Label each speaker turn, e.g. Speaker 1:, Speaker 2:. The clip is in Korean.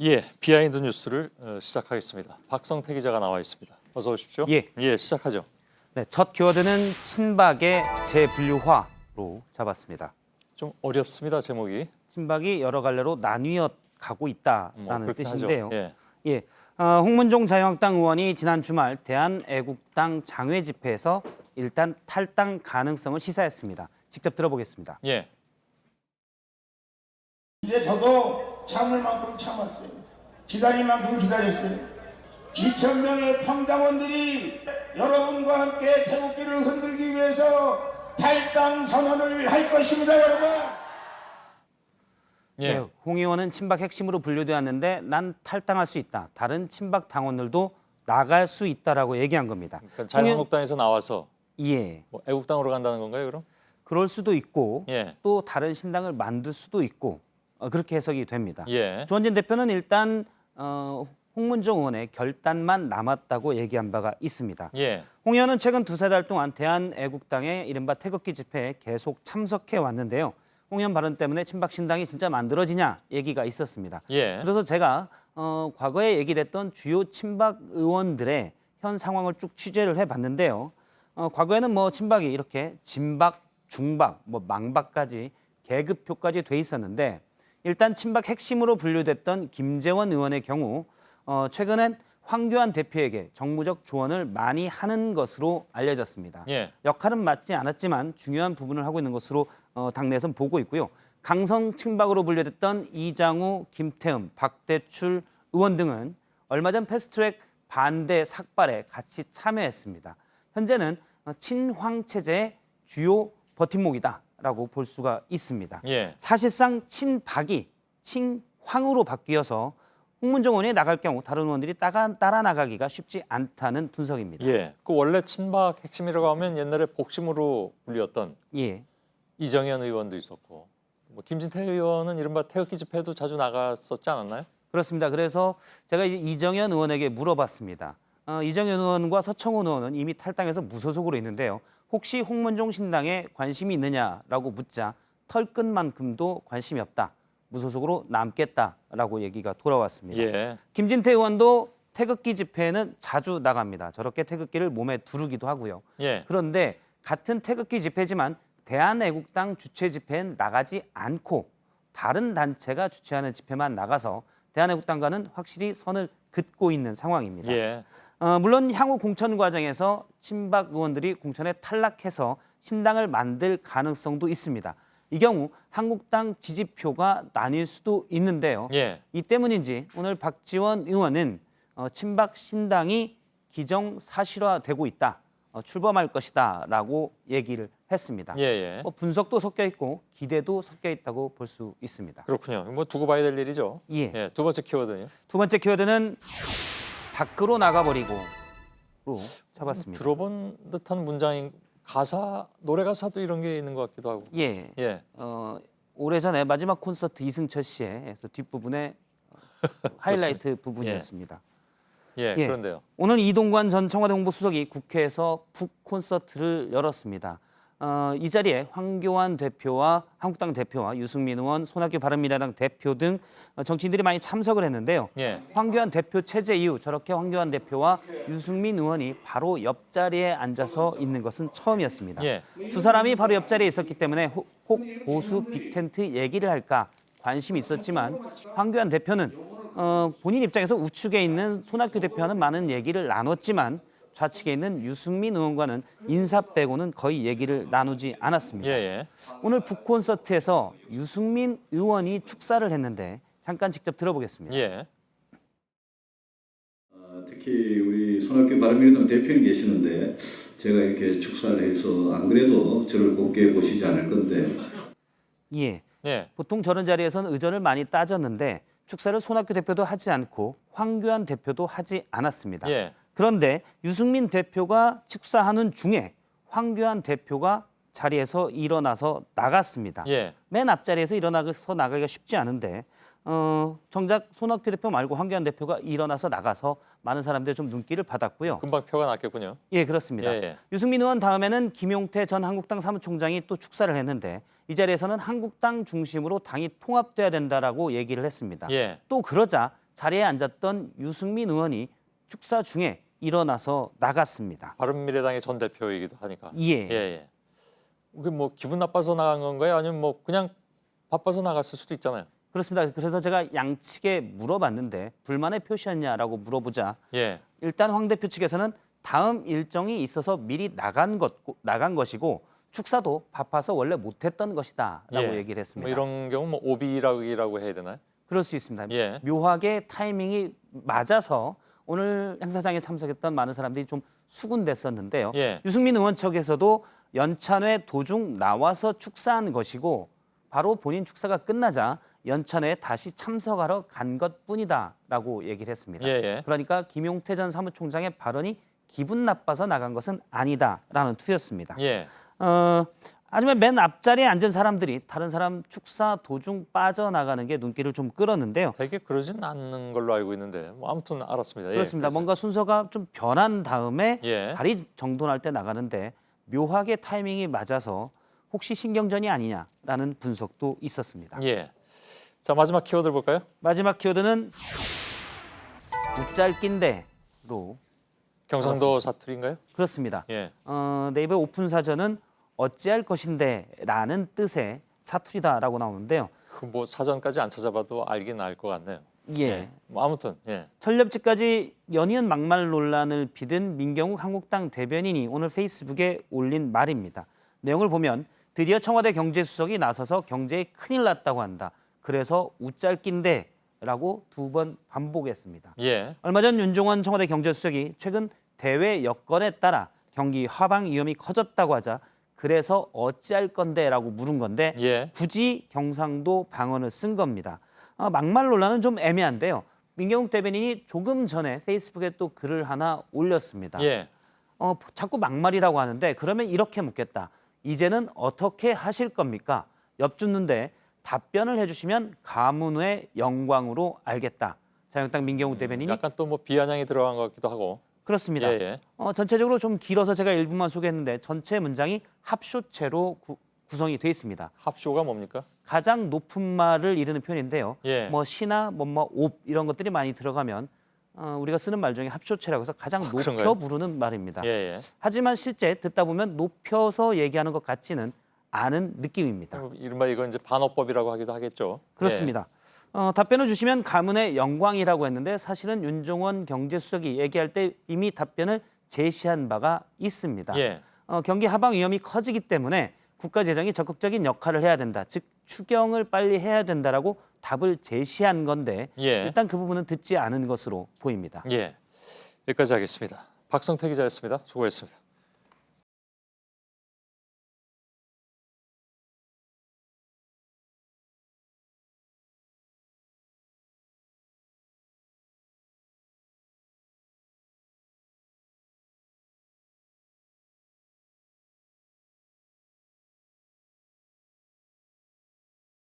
Speaker 1: 예, 비하인드 뉴스를 시작하겠습니다. 박성태 기자가 나와 있습니다. 어서 오십시오.
Speaker 2: 예,
Speaker 1: 시작하죠.
Speaker 2: 네, 첫 키워드는 친박의 재분류화로 잡았습니다.
Speaker 1: 좀 어렵습니다, 제목이.
Speaker 2: 친박이 여러 갈래로 나뉘어 가고 있다라는
Speaker 1: 그렇게
Speaker 2: 뜻인데요.
Speaker 1: 하죠.
Speaker 2: 예, 홍문종 자유한국당 의원이 지난 주말 대한애국당 장외 집회에서 일단 탈당 가능성을 시사했습니다. 직접 들어보겠습니다.
Speaker 1: 예.
Speaker 3: 이제 저도 참을 만큼 참았어요. 기다릴 만큼 기다렸어요. 기천명의 평당원들이 여러분과 함께 태극기를 흔들기 위해서 탈당 선언을 할 것입니다, 여러분.
Speaker 1: 예.
Speaker 2: 네, 홍 의원은 친박 핵심으로 분류되었는데 난 탈당할 수 있다. 다른 친박 당원들도 나갈 수 있다라고 얘기한 겁니다.
Speaker 1: 그러니까 자유한국당에서 나와서
Speaker 2: 예,
Speaker 1: 뭐 애국당으로 간다는 건가요, 그럼?
Speaker 2: 그럴 수도 있고
Speaker 1: 예.
Speaker 2: 또 다른 신당을 만들 수도 있고 그렇게 해석이 됩니다.
Speaker 1: 예.
Speaker 2: 조원진 대표는 일단 홍문종 의원의 결단만 남았다고 얘기한 바가 있습니다.
Speaker 1: 예.
Speaker 2: 홍 의원은 최근 두세 달 동안 대한애국당의 이른바 태극기 집회에 계속 참석해 왔는데요. 홍 의원 발언 때문에 친박 신당이 진짜 만들어지냐 얘기가 있었습니다.
Speaker 1: 예.
Speaker 2: 그래서 제가 과거에 얘기됐던 주요 친박 의원들의 현 상황을 쭉 취재를 해봤는데요. 과거에는 뭐 친박이 이렇게 진박, 중박, 뭐 망박까지 계급표까지 돼 있었는데 일단 친박 핵심으로 분류됐던 김재원 의원의 경우 최근엔 황교안 대표에게 정무적 조언을 많이 하는 것으로 알려졌습니다.
Speaker 1: 예.
Speaker 2: 역할은 맞지 않았지만 중요한 부분을 하고 있는 것으로 당내에서는 보고 있고요. 강성 친박으로 분류됐던 이장우, 김태흠, 박대출 의원 등은 얼마 전 패스트트랙 반대 삭발에 같이 참여했습니다. 현재는 친황 체제의 주요 버팀목이다라고 볼 수가 있습니다.
Speaker 1: 예.
Speaker 2: 사실상 친박이 친황으로 바뀌어서 홍문종 의원이 나갈 경우 다른 의원들이 따라 나가기가 쉽지 않다는 분석입니다.
Speaker 1: 예. 그 원래 친박 핵심이라고 하면 옛날에 복심으로 불렸던
Speaker 2: 예.
Speaker 1: 이정현 의원도 있었고, 뭐 김진태 의원은 이른바 태극기 집회도 자주 나갔었지 않았나요?
Speaker 2: 그렇습니다. 그래서 제가 이정현 의원에게 물어봤습니다. 이정현 의원과 서청원 의원은 이미 탈당해서 무소속으로 있는데요. 혹시 홍문종 신당에 관심이 있느냐라고 묻자 털끝만큼도 관심이 없다. 무소속으로 남겠다라고 얘기가 돌아왔습니다.
Speaker 1: 예.
Speaker 2: 김진태 의원도 태극기 집회에는 자주 나갑니다. 저렇게 태극기를 몸에 두르기도 하고요.
Speaker 1: 예.
Speaker 2: 그런데 같은 태극기 집회지만 대한애국당 주최 집회엔 나가지 않고 다른 단체가 주최하는 집회만 나가서 대한애국당과는 확실히 선을 긋고 있는 상황입니다.
Speaker 1: 예.
Speaker 2: 물론 향후 공천 과정에서 친박 의원들이 공천에 탈락해서 신당을 만들 가능성도 있습니다. 이 경우 한국당 지지표가 나뉠 수도 있는데요.
Speaker 1: 예.
Speaker 2: 이 때문인지 오늘 박지원 의원은 친박 신당이 기정사실화되고 있다. 출범할 것이다라고 얘기를 했습니다.
Speaker 1: 예. 예.
Speaker 2: 분석도 섞여 있고 기대도 섞여 있다고 볼 수 있습니다.
Speaker 1: 그렇군요. 뭐 두고 봐야 될 일이죠.
Speaker 2: 예.
Speaker 1: 예. 두 번째 키워드는요.
Speaker 2: 두 번째 키워드는 밖으로 나가버리고로 잡았습니다.
Speaker 1: 들어본 듯한 문장인 노래 가사도 이런 게 있는 것 같기도 하고.
Speaker 2: 예.
Speaker 1: 예.
Speaker 2: 오래전에 마지막 콘서트 이승철 씨의 뒷부분의 하이라이트 부분이었습니다.
Speaker 1: 예.
Speaker 2: 예.
Speaker 1: 그런데요.
Speaker 2: 오늘 이동관 전 청와대 홍보수석이 국회에서 북 콘서트를 열었습니다. 이 자리에 황교안 대표와 한국당 대표와 유승민 의원, 손학규 바른미래당 대표 등 정치인들이 많이 참석을 했는데요.
Speaker 1: 예.
Speaker 2: 황교안 대표 체제 이후 저렇게 황교안 대표와 유승민 의원이 바로 옆자리에 앉아서 있는 것은 처음이었습니다.
Speaker 1: 예.
Speaker 2: 두 사람이 바로 옆자리에 있었기 때문에 혹 보수 빅텐트 얘기를 할까 관심이 있었지만 황교안 대표는 본인 입장에서 우측에 있는 손학규 대표와는 많은 얘기를 나눴지만 좌측에 있는 유승민 의원과는 인사 빼고는 거의 얘기를 나누지 않았습니다.
Speaker 1: 예.
Speaker 2: 오늘 북 콘서트에서 유승민 의원이 축사를 했는데 잠깐 직접 들어보겠습니다.
Speaker 1: 예.
Speaker 4: 특히 우리 손학규 바른미래당 대표님 계시는데 제가 이렇게 축사를 해서 안 그래도 저를 곱게 보시지 않을 건데
Speaker 2: 예.
Speaker 1: 예.
Speaker 2: 보통 저런 자리에서는 의전을 많이 따졌는데 축사를 손학규 대표도 하지 않고 황교안 대표도 하지 않았습니다.
Speaker 1: 예.
Speaker 2: 그런데 유승민 대표가 축사하는 중에 황교안 대표가 자리에서 일어나서 나갔습니다.
Speaker 1: 예.
Speaker 2: 맨 앞자리에서 일어나서 나가기가 쉽지 않은데 정작 손학규 대표 말고 황교안 대표가 일어나서 나가서 많은 사람들이 좀 눈길을 받았고요.
Speaker 1: 금방 표가 났겠군요.
Speaker 2: 예, 그렇습니다.
Speaker 1: 예.
Speaker 2: 유승민 의원 다음에는 김용태 전 한국당 사무총장이 또 축사를 했는데 이 자리에서는 한국당 중심으로 당이 통합돼야 된다라고 얘기를 했습니다.
Speaker 1: 예.
Speaker 2: 또 그러자 자리에 앉았던 유승민 의원이 축사 중에 일어나서 나갔습니다.
Speaker 1: 바른미래당의 전 대표이기도 하니까.
Speaker 2: 예.
Speaker 1: 예. 그게 뭐 기분 나빠서 나간 건가요? 아니면 뭐 그냥 바빠서 나갔을 수도 있잖아요.
Speaker 2: 그렇습니다. 그래서 제가 양측에 물어봤는데 불만의 표시였냐라고 물어보자
Speaker 1: 예.
Speaker 2: 일단 황 대표 측에서는 다음 일정이 있어서 미리 나간 것이고 축사도 바빠서 원래 못했던 것이다라고
Speaker 1: 예.
Speaker 2: 얘기를 했습니다.
Speaker 1: 뭐 이런 경우 뭐 오비라고 해야 되나요?
Speaker 2: 그럴 수 있습니다.
Speaker 1: 예.
Speaker 2: 묘하게 타이밍이 맞아서 오늘 행사장에 참석했던 많은 사람들이 좀 수군댔었는데요.
Speaker 1: 예.
Speaker 2: 유승민 의원 측에서도 연찬회 도중 나와서 축사한 것이고 바로 본인 축사가 끝나자 연찬회에 다시 참석하러 간 것뿐이다라고 얘기를 했습니다.
Speaker 1: 예.
Speaker 2: 그러니까 김용태 전 사무총장의 발언이 기분 나빠서 나간 것은 아니다라는 투였습니다.
Speaker 1: 예.
Speaker 2: 하지만 맨 앞자리에 앉은 사람들이 다른 사람 축사 도중 빠져나가는 게 눈길을 좀 끌었는데요.
Speaker 1: 되게 그러진 않는 걸로 알고 있는데 뭐 아무튼 알았습니다.
Speaker 2: 그렇습니다.
Speaker 1: 그래서.
Speaker 2: 뭔가 순서가 좀 변한 다음에
Speaker 1: 예.
Speaker 2: 자리 정돈할 때 나가는데 묘하게 타이밍이 맞아서 혹시 신경전이 아니냐라는 분석도 있었습니다.
Speaker 1: 예. 자, 마지막 키워드 볼까요?
Speaker 2: 마지막 키워드는 웃잘낀데로
Speaker 1: 경상도 사투리인가요?
Speaker 2: 그렇습니다.
Speaker 1: 예.
Speaker 2: 네이버 오픈 사전은 어찌할 것인데라는 뜻의 사투리다라고 나오는데요.
Speaker 1: 그 뭐 사전까지 안 찾아봐도 알긴 알 것 같네요.
Speaker 2: 예.
Speaker 1: 뭐 아무튼 예.
Speaker 2: 철렵지까지 연이은 막말 논란을 빚은 민경욱 한국당 대변인이 오늘 페이스북에 올린 말입니다. 내용을 보면 드디어 청와대 경제수석이 나서서 경제에 큰일 났다고 한다. 그래서 웃잘낀데라고 2번 반복했습니다.
Speaker 1: 예.
Speaker 2: 얼마 전 윤종원 청와대 경제수석이 최근 대외 여건에 따라 경기 하방 위험이 커졌다고 하자 그래서 어찌할 건데라고 물은 건데
Speaker 1: 예.
Speaker 2: 굳이 경상도 방언을 쓴 겁니다. 막말 논란은 좀 애매한데요. 민경욱 대변인이 조금 전에 페이스북에 또 글을 하나 올렸습니다.
Speaker 1: 예.
Speaker 2: 자꾸 막말이라고 하는데 그러면 이렇게 묻겠다. 이제는 어떻게 하실 겁니까? 엿주는데 답변을 해주시면 가문의 영광으로 알겠다. 자유한국당 민경욱 대변인이
Speaker 1: 약간 또 뭐 비아냥이 들어간 것 같기도 하고.
Speaker 2: 그렇습니다.
Speaker 1: 예.
Speaker 2: 전체적으로 좀 길어서 제가 일부만 소개했는데 전체 문장이 합쇼체로 구성이 되어 있습니다.
Speaker 1: 합쇼가 뭡니까?
Speaker 2: 가장 높은 말을 이르는 표현인데요.
Speaker 1: 예.
Speaker 2: 뭐 시나 옵 이런 것들이 많이 들어가면 우리가 쓰는 말 중에 합쇼체라고 해서 가장 높여
Speaker 1: 그런가요?
Speaker 2: 부르는 말입니다.
Speaker 1: 예.
Speaker 2: 하지만 실제 듣다 보면 높여서 얘기하는 것 같지는 않은 느낌입니다.
Speaker 1: 이른바 이건 이제 반어법이라고 하기도 하겠죠.
Speaker 2: 그렇습니다. 답변을 주시면 가문의 영광이라고 했는데 사실은 윤종원 경제수석이 얘기할 때 이미 답변을 제시한 바가 있습니다.
Speaker 1: 예.
Speaker 2: 경기 하방 위험이 커지기 때문에 국가 재정이 적극적인 역할을 해야 된다. 즉 추경을 빨리 해야 된다라고 답을 제시한 건데
Speaker 1: 예.
Speaker 2: 일단 그 부분은 듣지 않은 것으로 보입니다.
Speaker 1: 예. 여기까지 하겠습니다. 박성태 기자였습니다. 수고했습니다.